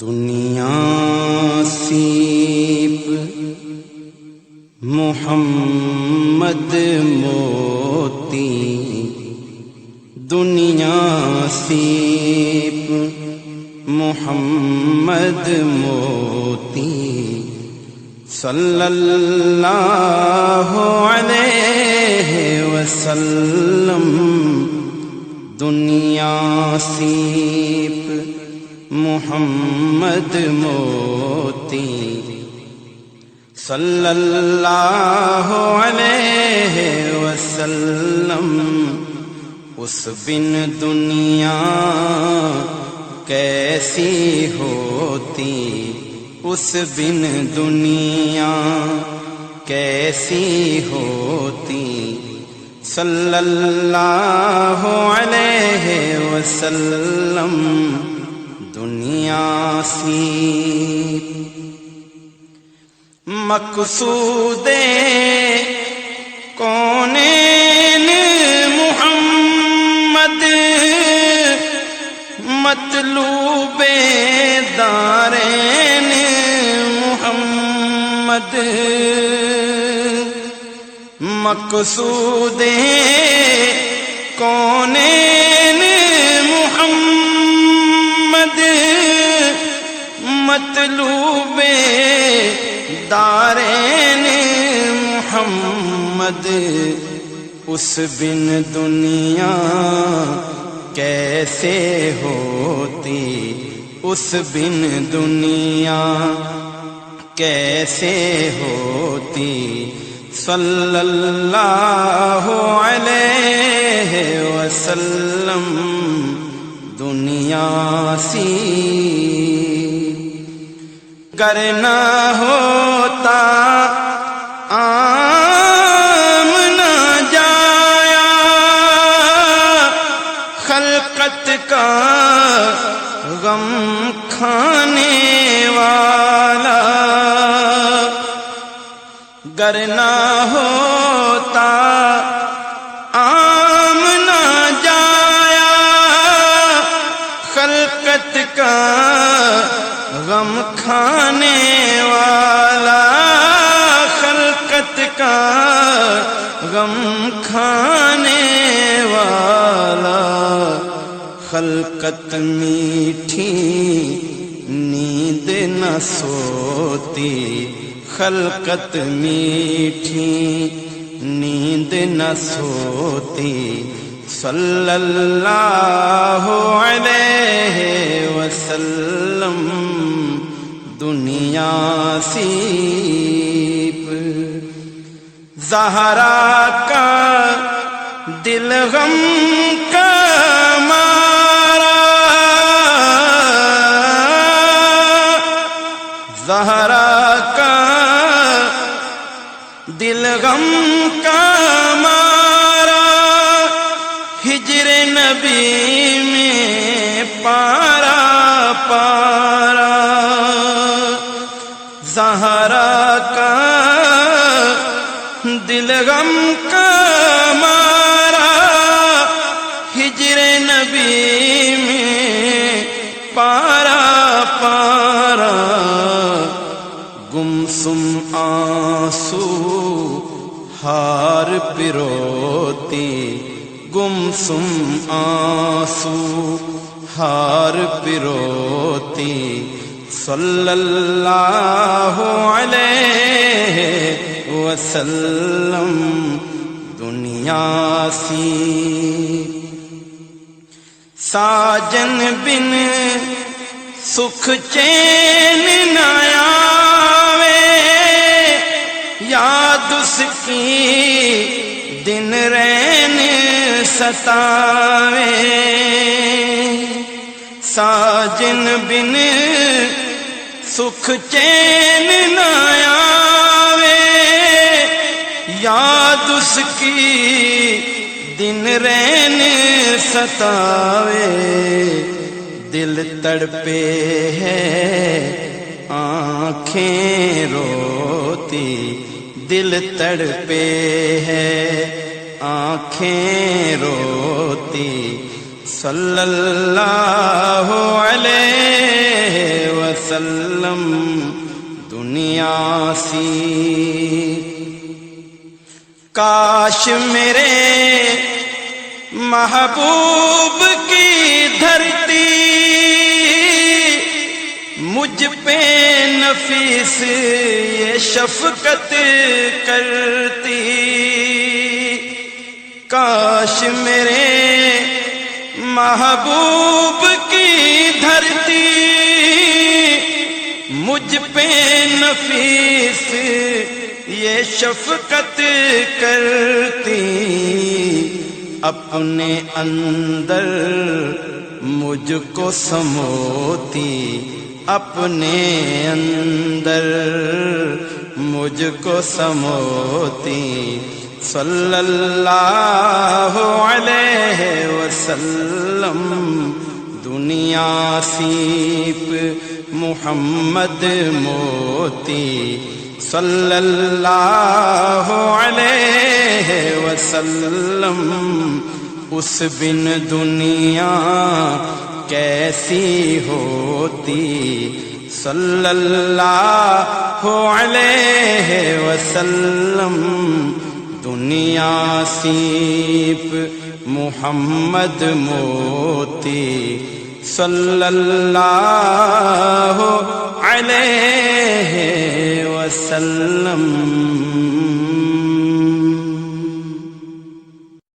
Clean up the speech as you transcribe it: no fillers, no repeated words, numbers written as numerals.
دنیا سیپ محمد موتی، دنیا سیپ محمد موتی، صلی اللہ علیہ وسلم. دنیا سیپ محمد موتی، صلی اللہ علیہ وسلم. اس بن دنیا کیسی ہوتی، اس بن دنیا کیسی ہوتی، صلی اللہ علیہ وسلم. دنیا سی مقصود کونین محمد، مطلوب دارین محمد. مقصود کونین محمد، مطلوب دارین محمد. اس بن دنیا کیسے ہوتی، اس بن دنیا کیسے ہوتی، صلی اللہ علیہ وسلم. دنیا سی گر نہ ہوتا عام نہ جایا، خلقت کا غم کھانے والا. گر نہ ہوتا عام نہ جایا، خلقت کا غم کھانے والا، خلقت کا غم کھانے والا. خلقت میٹھی نیند نہ سوتی، خلقت میٹھی نیند نہ سوتی، صلی اللہ علیہ وسلم. دنیا سیپ زہرا کا دل غم کا مارا، زہرا کا دل غم کا مارا. ہجر نبی میں پارا پارا، زہرا کا دل غم کا مارا. ہجر نبی میں پارا پارا. گمسم آنسو ہار پروتی، گمسم آنسو ہار پروتی، صلی اللہ علیہ وسلم. دنیا سی ساجن بن سکھ چین نہ آوے، یاد اس کی دن رین ستاوے. ساجن بن سکھ چین نہ آوے، یاد اس کی دن رین ستاوے. دل تڑپے ہے آنکھیں روتی، دل تڑپے ہے آنکھیں روتی، صلی اللہ علیہ وسلم. وسلم دنیا سی. کاش میرے محبوب کی دھرتی مجھ پہ نفیس یہ شفقت کرتی. کاش میرے محبوب کی دھرتی مجھ پہ نفیس یہ شفقت کرتی. اپنے اندر مجھ کو سموتی، اپنے اندر مجھ کو سموتی. صلی اللہ علیہ وسلم دنیا سیپ محمد موتی. صلی اللہ علیہ وسلم اس بن دنیا کیسی ہوتی. صلی اللہ علیہ وسلم دنیا سیپ محمد موتی. صلی اللہ علیہ وسلم.